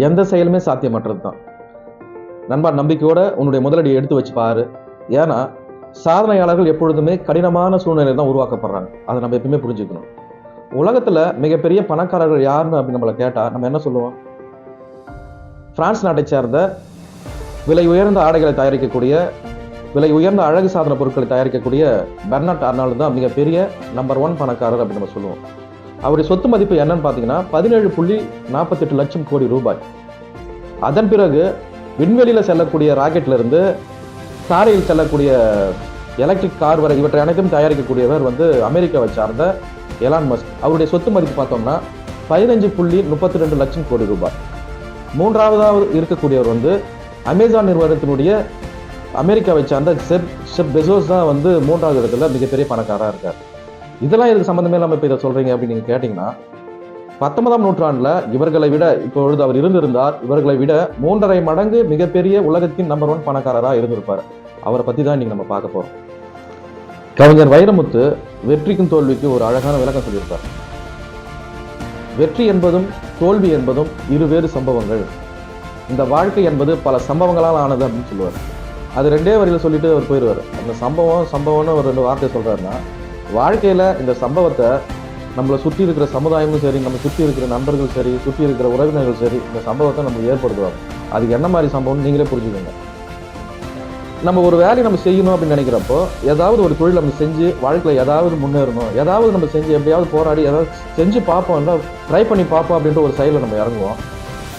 எந்த செயலுமே சாத்தியமற்றது தான். நண்பா, நம்பிக்கையோட உன்னுடைய முதலடியை எடுத்து வச்சு பாரு. ஏன்னா சாதனையாளர்கள் எப்பொழுதுமே கடினமான சூழ்நிலை தான் உருவாக்கப்படுறாங்க. அதை நம்ம எப்பவுமே புரிஞ்சுக்கணும். உலகத்துல மிகப்பெரிய பணக்காரர்கள் யாருன்னு அப்படி நம்மளை கேட்டா நம்ம என்ன சொல்லுவோம்? பிரான்ஸ் நாட்டை சேர்ந்த விலை உயர்ந்த ஆடைகளை தயாரிக்கக்கூடிய, விலை உயர்ந்த அழகு சாதன பொருட்களை தயாரிக்கக்கூடிய பெர்னார்ட் அர்னால்டு தான் மிகப்பெரிய நம்பர் 1 பணக்காரர் அப்படின்னு நம்ம சொல்லுவோம். அவருடைய சொத்து மதிப்பு என்னன்னு பார்த்தீங்கன்னா 17.48 லட்சம் கோடி ரூபாய். அதன் பிறகு விண்வெளியில் செல்லக்கூடிய ராக்கெட்ல இருந்து சாலையில் செல்லக்கூடிய எலக்ட்ரிக் கார் வரை இவற்றை அனைத்தும் தயாரிக்கக்கூடியவர் அமெரிக்காவை சார்ந்த எலான் மஸ்க். அவருடைய சொத்து மதிப்பு பார்த்தோம்னா 15.32 லட்சம் கோடி ரூபாய். மூன்றாவதாவது இருக்கக்கூடியவர் அமேசான் நிறுவனத்தினுடைய அமெரிக்காவை சார்ந்த ஜெஃப் பெசோஸ் தான் மூன்றாவது இடத்துல மிகப்பெரிய பணக்காரராக இருக்கார். இதெல்லாம் இதுக்கு சம்மந்தமே இல்லாமல் இப்போ இதை சொல்றீங்க அப்படின்னு நீங்கள் கேட்டிங்கன்னா, 19ஆம் நூற்றாண்டில் இவர்களை விட இப்பொழுது அவர் இருந்திருந்தார், இவர்களை விட 3.5 மடங்கு மிகப்பெரிய உலகத்தின் நம்பர் 1 பணக்காரராக இருந்திருப்பார். அவரை பற்றி தான் இன்னைக்கு நம்ம பார்க்க போகிறோம். கவிஞர் வைரமுத்து வெற்றிக்கும் தோல்விக்கும் ஒரு அழகான விளக்கம் சொல்லியிருப்பார். வெற்றி என்பதும் தோல்வி என்பதும் இருவேறு சம்பவங்கள். இந்த வாழ்க்கை என்பது பல சம்பவங்களால் ஆனது அப்படின்னு சொல்லுவார். அது 2 வரியில் சொல்லிட்டு அவர் போயிடுவார். அந்த சம்பவம்னு ஒரு 2 வார்த்தை சொல்றாருன்னா, வாழ்க்கையில இந்த சம்பவத்தை நம்மளை சுற்றி இருக்கிற சமுதாயமும் சரி, நம்ம சுற்றி இருக்கிற நண்பர்கள் சரி, சுற்றி இருக்கிற உறவினர்கள் சரி, இந்த சம்பவத்தை நம்ம ஏற்படுத்துவாங்க. அதுக்கு என்ன மாதிரி சம்பவம்னு நீங்களே புரிஞ்சுக்கோங்க. நம்ம ஒரு வேலையை நம்ம செய்யணும் அப்படின்னு நினைக்கிறப்போ, ஏதாவது ஒரு தொழில் நம்ம செஞ்சு வாழ்க்கையில் ஏதாவது முன்னேறணும், ஏதாவது நம்ம செஞ்சு எப்படியாவது போராடி ஏதாவது செஞ்சு பார்ப்போம், ட்ரை பண்ணி பார்ப்போம் அப்படின்ற ஒரு செயலை நம்ம இறங்குவோம்.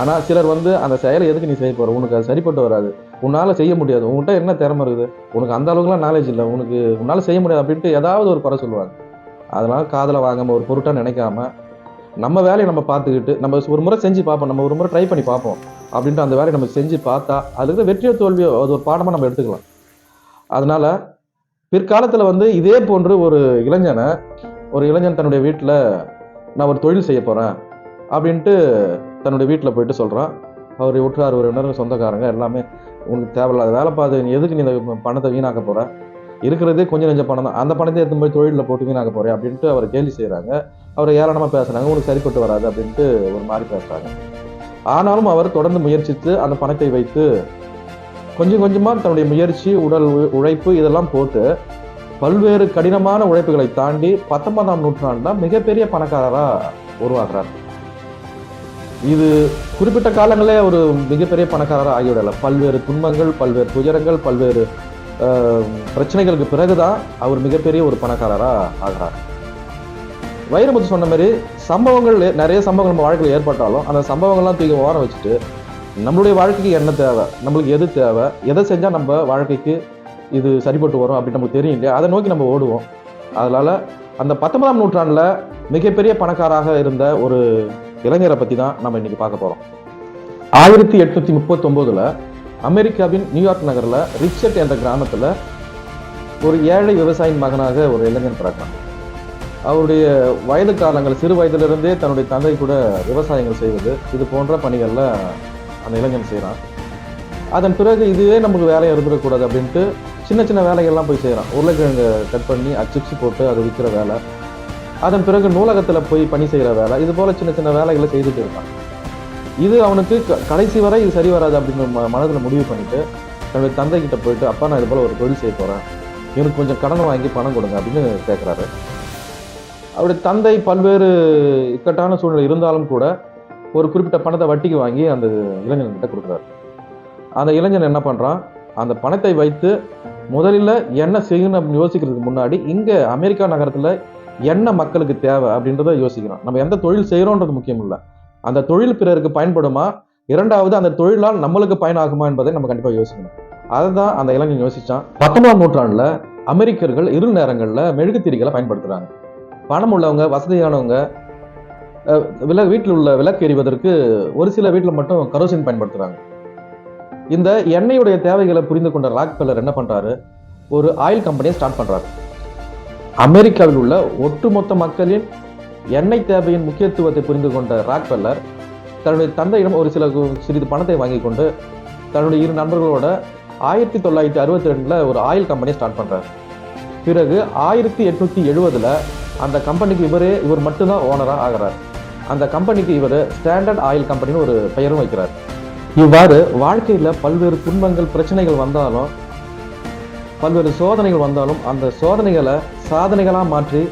ஆனால் சிலர் அந்த செயலை எதுக்கு நீ செய்ய போகிற, உனக்கு அது சரிப்பட்டு வராது, உன்னால் செய்ய முடியாது, உங்கள்கிட்ட என்ன திறமை இருக்குது, உனக்கு அந்த அளவுக்குலாம் நாலேஜ் இல்லை, உன்னால் செய்ய முடியாது அப்படின்ட்டு ஏதாவது ஒரு குறை சொல்லுவாங்க. அதனால் காதில் வாங்காமல் ஒரு பொருட்டாக நினைக்காம நம்ம வேலையை நம்ம பார்த்துக்கிட்டு நம்ம ஒரு முறை செஞ்சு பார்ப்போம், நம்ம ஒரு முறை ட்ரை பண்ணி பார்ப்போம் அப்படின்ட்டு அந்த வேலையை நம்ம செஞ்சு பார்த்தா அதுக்கு வெற்றியோ தோல்வியோ அது ஒரு பாடமாக நம்ம எடுத்துக்கலாம். அதனால் பிற்காலத்தில் இதே போன்று ஒரு இளைஞன் தன்னுடைய வீட்டில் நான் ஒரு தொழில் செய்ய போகிறேன் அப்படின்ட்டு தன்னுடைய வீட்டில் போயிட்டு சொல்கிறான். அவர் உற்றார் உறவினர் சொந்தக்காரங்க எல்லாமே, உனக்கு தேவையில்லாத வேலை பார்த்து நீ எதுக்கு நீ இந்த பணத்தை வீணாக்க போகிற, இருக்கிறதே கொஞ்சம் நெஞ்ச பணம் தான், அந்த பணத்தை எடுத்து போய் தொழிலில் போட்டு வீணாக்க போகிறேன் அப்படின்ட்டு அவரை கேள்வி செய்கிறாங்க. அவரை ஏளனமாக பேசுகிறாங்க, உனக்கு சரிப்பட்டு வராது அப்படின்ட்டு ஒரு மாதிரி பேசுகிறாங்க. ஆனாலும் அவர் தொடர்ந்து முயற்சித்து அந்த பணத்தை வைத்து கொஞ்சம் கொஞ்சமாக தன்னுடைய முயற்சி, உடல் உழைப்பு இதெல்லாம் போட்டு பல்வேறு கடினமான உழைப்புகளை தாண்டி 19ஆம் நூற்றாண்டில் மிகப்பெரிய பணக்காரராக உருவாக்குறார். இது குறிப்பிட்ட காலங்களே ஒரு மிகப்பெரிய பணக்காரராக ஆகிவிடலை. பல்வேறு துன்பங்கள், பல்வேறு துயரங்கள், பல்வேறு பிரச்சனைகளுக்கு பிறகுதான் அவர் மிகப்பெரிய ஒரு பணக்காரராக ஆகிறார். வைரமுத்து சொன்ன மாதிரி நிறைய சம்பவங்கள் நம்ம வாழ்க்கையில் ஏற்பட்டாலும் அந்த சம்பவங்கள்லாம் தூக்கி ஓரம் வச்சுட்டு நம்மளுடைய வாழ்க்கைக்கு என்ன தேவை, நம்மளுக்கு எது தேவை, எதை செஞ்சால் நம்ம வாழ்க்கைக்கு இது சரிப்பட்டு வரும் அப்படின்னு நமக்கு தெரியும் இல்லையா, அதை நோக்கி நம்ம ஓடுவோம். அதனால அந்த 19ஆம் நூற்றாண்டில் மிகப்பெரிய பணக்காராக இருந்த ஒரு இளைஞரை பற்றி தான் நம்ம இன்னைக்கு பார்க்க போகிறோம். 1839 அமெரிக்காவின் நியூயார்க் நகரில் ரிச்சர்ட் என்ற கிராமத்தில் ஒரு ஏழை விவசாயின் மகனாக ஒரு இளைஞன் பிறக்கிறான். அவருடைய வயது காலங்கள் சிறு வயதிலிருந்தே தன்னுடைய தந்தை கூட விவசாயங்கள் செய்வது இது போன்ற பணிகளில் அந்த இளைஞன் செய்கிறான். அதன் பிறகு இதுவே நமக்கு வேலையை இருந்துடக்கூடாது அப்படின்ட்டு சின்ன சின்ன வேலைகள்லாம் போய் செய்கிறான். உருளைக்கிழங்கு கட் பண்ணி சிப்ஸ் போட்டு அதை விற்கிற வேலை, அதன் பிறகு நூலகத்தில் போய் பணி செய்கிற வேலை, இது போல் சின்ன சின்ன வேலைகளை செய்துட்டு இருக்கான். இது அவனுக்கு கடைசி வரை இது சரி வராது அப்படின்னு மனதில் முடிவு பண்ணிட்டு தன்னுடைய தந்தை கிட்ட போயிட்டு, அப்பா நான் இது போல் ஒரு தொழில் செய்ய போகிறேன், எனக்கு கொஞ்சம் கடன் வாங்கி பணம் கொடுங்க அப்படின்னு கேட்குறாரு. அவருடைய தந்தை பல்வேறு இக்கட்டான சூழ்நிலை இருந்தாலும் கூட ஒரு குறிப்பிட்ட பணத்தை வட்டிக்கு வாங்கி அந்த இளைஞன்கிட்ட கொடுக்குறாரு. அந்த இளைஞன் என்ன பண்ணுறான், அந்த பணத்தை வைத்து முதலில் என்ன செய்யணும் அப்படின்னு யோசிக்கிறதுக்கு முன்னாடி இங்கே அமெரிக்கா நகரத்தில் என்ன மக்களுக்கு தேவை அப்படின்றத யோசிக்கிறோம். நம்ம எந்த தொழில் செய்கிறோன்றது முக்கியம் இல்லை, அந்த தொழில் பிறருக்கு பயன்படுமா, இரண்டாவது அந்த தொழிலால் நம்மளுக்கு பயனாகுமா என்பதை நம்ம கண்டிப்பாக யோசிக்கணும். அதை தான் அந்த இளைஞன் யோசிச்சான். 19ஆம் நூற்றாண்டில் அமெரிக்கர்கள் இருள் நேரங்களில் மெழுகுத்திரிகளை பயன்படுத்துகிறாங்க. பணம் உள்ளவங்க, வசதியானவங்க வீட்டில் உள்ள விளக்கு எறிவதற்கு ஒரு சில வீட்டில் மட்டும் கரோசின் பயன்படுத்துகிறாங்க. இந்த எண்ணெயுடைய தேவைகளை புரிந்து கொண்ட ராக்ஃபெல்லர் என்ன பண்ணுறாரு, ஒரு ஆயில் கம்பெனியை ஸ்டார்ட் பண்ணுறாரு. அமெரிக்காவில் உள்ள ஒட்டுமொத்த மக்களின் எண்ணெய் தேவையின் முக்கியத்துவத்தை புரிந்து கொண்ட ராக்ஃபெல்லர் தன்னுடைய தந்தையிடம் ஒரு சிறிது பணத்தை வாங்கி கொண்டு தன்னுடைய 2 நண்பர்களோட 1962 ஒரு ஆயில் கம்பெனியை ஸ்டார்ட் பண்ணுறாரு. பிறகு 1870 அந்த கம்பெனிக்கு இவர் மட்டும்தான் ஓனராக ஆகிறார். அந்த கம்பெனிக்கு இவர் ஸ்டாண்டர்ட் ஆயில் கம்பெனின்னு ஒரு பெயரும் வைக்கிறார். இவ்வாறு வாழ்க்கையில் பல்வேறு துன்பங்கள் பிரச்சனைகள் வந்தாலும் பல்வேறு சோதனைகள் வந்தாலும் அந்த சோதனைகளை சாதனைகளாக மாற்றி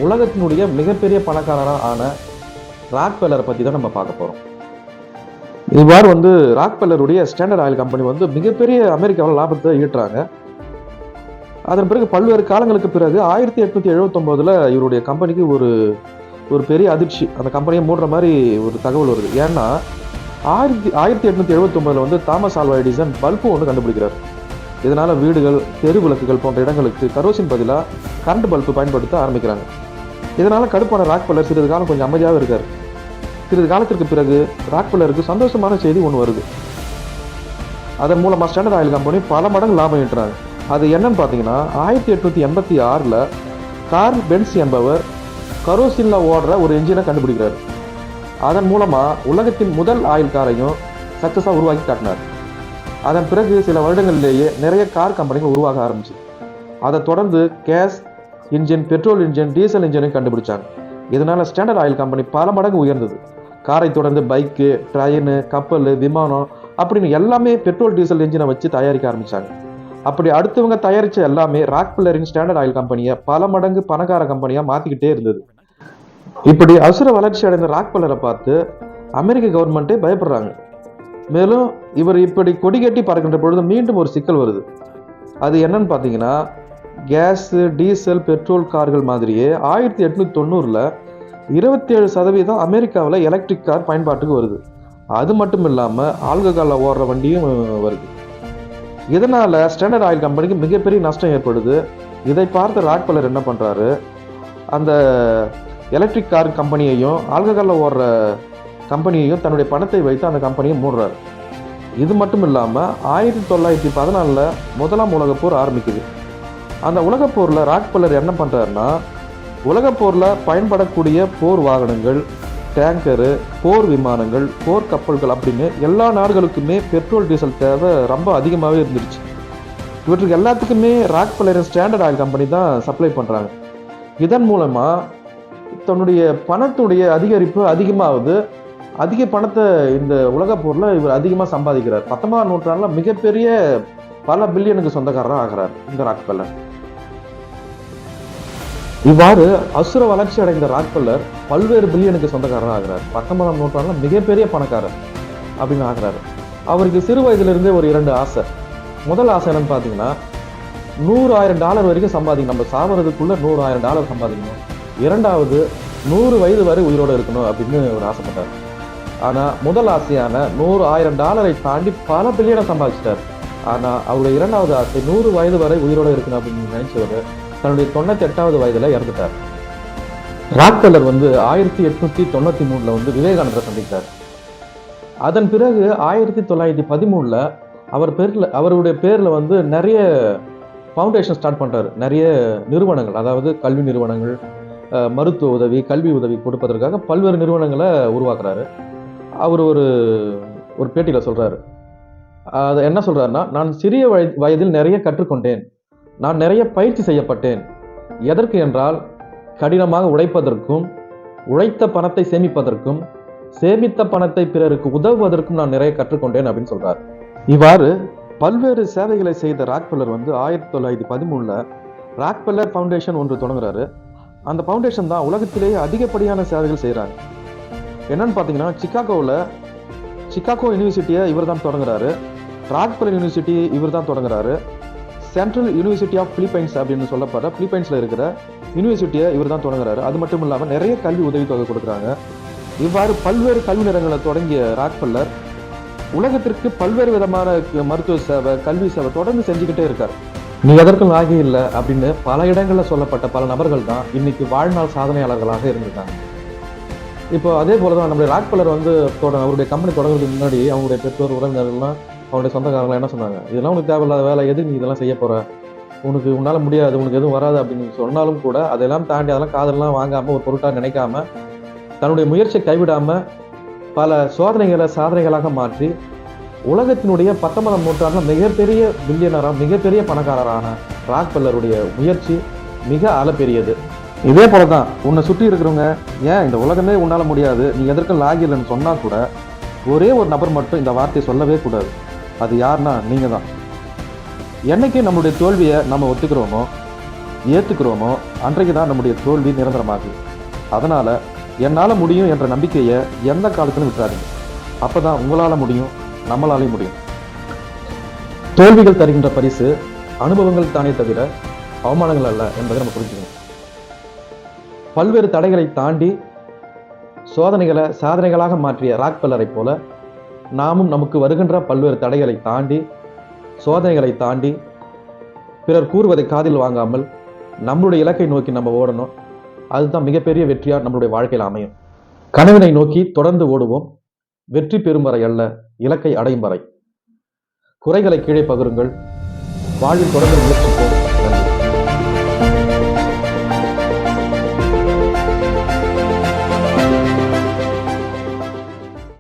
உலகத்தினுடைய மிகப்பெரிய பணக்காரராக ஆன ராக்ஃபெல்லரை பற்றி தான் நம்ம பார்க்க போகிறோம். இவ்வாறு ராக்ஃபெல்லருடைய ஸ்டாண்டர்ட் ஆயில் கம்பெனி மிகப்பெரிய அமெரிக்காவில் லாபத்தை ஈட்டுறாங்க. அதன் பிறகு பல்வேறு காலங்களுக்கு பிறகு 1879 இவருடைய கம்பெனிக்கு ஒரு பெரிய அதிர்ச்சி. அந்த கம்பெனியை மூடுற மாதிரி ஒரு தகவல் வருது. ஏன்னா 1879 தாமஸ் ஆல்வா எடிசன் பல்பு ஒன்று கண்டுபிடிக்கிறார். இதனால வீடுகள், தெரு விளக்குகள் போன்ற இடங்களுக்கு கரோசின் பதிலாக கரண்ட் பல்பு பயன்படுத்த ஆரம்பிக்கிறாங்க. இதனால கடுப்பான ராக்ஃபெல்லர் சிறிது காலம் கொஞ்சம் அமைதியாக இருக்கார். சிறிது காலத்திற்கு பிறகு ராக்ஃபெல்லருக்கு சந்தோஷமான செய்தி ஒன்று வருது. அதன் மூலமாக ஸ்டாண்டர்ட் ஆயில் கம்பெனி பல மடங்கு லாபம் ஈட்டுறாங்க. அது என்னன்னு பார்த்தீங்கன்னா 1886 கார்ல் பென்ஸ் என்பவர் கரோசினில் ஓடுற ஒரு என்ஜினை கண்டுபிடிக்கிறார். அதன் மூலமாக உலகத்தின் முதல் ஆயில் காரையும் சக்ஸஸாக உருவாக்கி காட்டினார். அதன் பிறகு சில வருடங்களிலேயே நிறைய கார் கம்பெனிகள் உருவாக ஆரம்பிச்சு. அதை தொடர்ந்து gas engine, petrol engine, diesel இன்ஜினையும் கண்டுபிடிச்சாங்க. இதனால ஸ்டாண்டர்ட் ஆயில் கம்பெனி பல மடங்கு உயர்ந்தது. காரை தொடர்ந்து பைக்கு, ட்ரெயின், கப்பல், விமானம் அப்படின்னு எல்லாமே பெட்ரோல் டீசல் இன்ஜினை வச்சு தயாரிக்க ஆரம்பிச்சாங்க. அப்படி அடுத்தவங்க தயாரித்த எல்லாமே ராக்ஃபெல்லரின் ஸ்டாண்டர்ட் ஆயில் கம்பெனியை பல மடங்கு பணக்கார கம்பெனியாக மாற்றிக்கிட்டே இருந்தது. இப்படி அசுர வளர்ச்சி அடைந்த ராக்ஃபெல்லரை பார்த்து அமெரிக்க கவர்மெண்ட்டே பயப்படுறாங்க. மேலும் இவர் இப்படி கொடி கட்டி பறக்கின்ற பொழுது மீண்டும் ஒரு சிக்கல் வருது. அது என்னன்னு பார்த்தீங்கன்னா, கேஸு, டீசல், பெட்ரோல் கார்கள் மாதிரியே 1890 27% அமெரிக்காவில் எலக்ட்ரிக் கார் பயன்பாட்டுக்கு வருது. அது மட்டும் இல்லாமல் ஆல்கஹாலில் ஓடுற வண்டியும் வருது. இதனால் ஸ்டாண்டர்ட் ஆயில் கம்பெனிக்கு மிகப்பெரிய நஷ்டம் ஏற்படுது. இதை பார்த்த ராக்ஃபெல்லர் என்ன பண்ணுறாரு, அந்த எலக்ட்ரிக் கார் கம்பெனியையும் ஆல்கஹாலில் ஓடுற கம்பெனியையும் தன்னுடைய பணத்தை வைத்து அந்த கம்பெனியை மூடுறாரு. இது மட்டும் இல்லாமல் 1914 முதலாம் உலகப்போர் ஆரம்பிக்குது. அந்த உலகப்போரில் ராக்ஃபெல்லர் என்ன பண்ணுறாருன்னா, உலகப்போரில் பயன்படக்கூடிய போர் வாகனங்கள், டேங்கரு, போர் விமானங்கள், போர் கப்பல்கள் அப்படின்னு எல்லா நாடுகளுக்குமே பெட்ரோல் டீசல் தேவை ரொம்ப அதிகமாகவே இருந்துருச்சு. இவற்றுக்கு எல்லாத்துக்குமே ராக்ஃபெல்லரின் ஸ்டாண்டர்ட் ஆயில் கம்பெனி தான் சப்ளை பண்ணுறாங்க. இதன் மூலமாக தன்னுடைய பணத்துடைய அதிகரிப்பு அதிகமாகுது. அதிக பணத்தை இந்த உலகப்போரில் இவர் அதிகமாக சம்பாதிக்கிறார். 19ஆம் நூற்றாண்டில் மிகப்பெரிய பல பில்லியனுக்கு சொந்தக்காரராக ஆகிறார் இந்த ராக்ஃபெல்லர். இவ்வாறு அசுர வளர்ச்சி அடைந்த ராக்ஃபெல்லர் பல்வேறு பில்லியனுக்கு சொந்தக்காரராக ஆகிறார். 19ஆம் நூற்றாண்டில் மிகப்பெரிய பணக்காரர் அப்படின்னு ஆகிறாரு. அவருக்கு சிறு வயதிலிருந்தே ஒரு 2 ஆசை. முதல் ஆசை என்னன்னு பார்த்தீங்கன்னா, $100,000 வரைக்கும் சம்பாதிக்கணும், நம்ம சாவறதுக்குள்ள $100,000 சம்பாதிக்கணும். இரண்டாவது 100 வயது வரை உயிரோடு இருக்கணும் அப்படின்னு ஒரு ஆசைப்பட்டார். ஆனால் முதல் ஆசையான $100,000 தாண்டி பல பில்லியனை சம்பாதிச்சிட்டார். ஆனால் அவருடைய இரண்டாவது ஆசை 100 வயது வரை உயிரோடு இருக்கணும் அப்படின்னு நினைச்சவர் தன்னுடைய 98வது வயதில் இறந்துட்டார். ராக்ஃபெல்லர் 1893 விவேகானந்தரை சந்தித்தார். அதன் பிறகு 1913 அவருடைய பேரில் நிறைய ஃபவுண்டேஷன் ஸ்டார்ட் பண்ணுறாரு. நிறைய நிறுவனங்கள், அதாவது கல்வி நிறுவனங்கள், மருத்துவ உதவி, கல்வி உதவி கொடுப்பதற்காக பல்வேறு நிறுவனங்களை உருவாக்குறாரு. அவர் ஒரு பேட்டியில் சொல்கிறாரு. அதை என்ன சொல்கிறாருன்னா, நான் சிறிய வயதில் நிறைய கற்றுக்கொண்டேன், நான் நிறைய பயிற்சி செய்யப்பட்டேன். எதற்கு என்றால், கடினமாக உழைப்பதற்கும், உழைத்த பணத்தை சேமிப்பதற்கும், சேமித்த பணத்தை பிறருக்கு உதவுவதற்கும் நான் நிறைய கற்றுக்கொண்டேன் அப்படின்னு சொல்றார். இவ்வாறு பல்வேறு சேவைகளை செய்த ராக்ஃபெல்லர் 1913 ராக்ஃபெல்லர் ஃபவுண்டேஷன் ஒன்று தொடங்குறாரு. அந்த ஃபவுண்டேஷன் தான் உலகத்திலேயே அதிகப்படியான சேவைகள் செய்கிறாங்க. என்னன்னு பார்த்தீங்கன்னா, சிகாகோ யூனிவர்சிட்டியை இவர் தான் தொடங்குறாரு. ராக்ஃபெல்லர் யூனிவர்சிட்டி இவர் தான் தொடங்குறாரு. சென்ட்ரல் யூனிவர்சிட்டி ஆஃப் பிலிப்பைன்ஸ் அப்படின்னு சொல்லப்படுற பிலிப்பைன்ஸில் இருக்கிற யூனிவர்சிட்டியை இவர் தான் தொடங்குறாரு. அது மட்டும் இல்லாமல் நிறைய கல்வி உதவித்தொகை கொடுக்குறாங்க. இவ்வாறு பல்வேறு கல்வி நிறுவனங்களை தொடங்கிய ராக்ஃபெல்லர் உலகத்திற்கு பல்வேறு விதமான மருத்துவ சேவை, கல்வி சேவை தொடர்ந்து செஞ்சுக்கிட்டே இருக்கார். நீ எதற்கும் ஆகி இல்லை அப்படின்னு பல இடங்களில் சொல்லப்பட்ட பல நபர்கள் தான் இன்னைக்கு வாழ்நாள் சாதனையாளர்களாக இருந்திருக்காங்க. இப்போ அதே போல தான் நம்முடைய ராக்ஃபெல்லர் அவருடைய கம்பெனி தொடங்குறதுக்கு முன்னாடி அவங்களுடைய பெற்றோர், உறவினர்கள்லாம், அவருடைய சொந்தக்காரங்களாம் என்ன சொன்னாங்க, இதெல்லாம் உனக்கு தேவையில்லாத வேலை, எது நீ இதெல்லாம் செய்ய போற, உன்னால் முடியாது, உனக்கு எதுவும் வராது அப்படின்னு சொன்னாலும் கூட அதெல்லாம் தாண்டி அதெல்லாம் காதெல்லாம் வாங்காமல் ஒரு பொருட்டாக நினைக்காம தன்னுடைய முயற்சியை கைவிடாமல் பல சோதனைகளை சாதனைகளாக மாற்றி உலகத்தினுடைய 19ஆம் நூற்றாண்டில் மிகப்பெரிய பில்லியனராக, மிகப்பெரிய பணக்காரரான ராக்ஃபெல்லருடைய முயற்சி மிக அளப்பெரியது. இதே போலதான் உன்னை சுற்றி இருக்கிறவங்க ஏன் இந்த உலகமே உன்னால முடியாது, நீ எதற்கும் லாகிலன்னு சொன்னா கூட ஒரே ஒரு நபர் மட்டும் இந்த வார்த்தையை சொல்லவே கூடாது. அது யாருன்னா நீங்க தான். என்னைக்கு நம்மளுடைய தோல்வியை நம்ம ஒத்துக்கிறோமோ ஏத்துக்கிறோமோ அன்றைக்கு தான் நம்முடைய தோல்வி நிரந்தரமாகுது. அதனால என்னால முடியும் என்ற நம்பிக்கையை எந்த காலத்திலும் விட்டுறாதீங்க. அப்பதான் உங்களால முடியும், நம்மளாலையும் முடியும். தோல்விகள் தருகின்ற பரிசு அனுபவங்கள் தானே தவிர அவமானங்கள் அல்ல என்பதை நம்ம புரிஞ்சுக்கணும். பல்வேறு தடைகளை தாண்டி சோதனைகளை சாதனைகளாக மாற்றிய ராக்பெல்லரை போல நாமும் நமக்கு வருகின்ற பல்வேறு தடைகளை தாண்டி சோதனைகளை தாண்டி பிறர் கூறுவதை காதில் வாங்காமல் நம்மளுடைய இலக்கை நோக்கி நம்ம ஓடணும். அதுதான் மிகப்பெரிய வெற்றியா நம்மளுடைய வாழ்க்கையில் அமையும். கனவினை நோக்கி தொடர்ந்து ஓடுவோம். வெற்றி பெறும் வரை அல்ல, இலக்கை அடையும் வரை. குறைகளை கீழே பகிருங்கள். வாழ்வில் தொடர்ந்து முயற்சிப்போம்.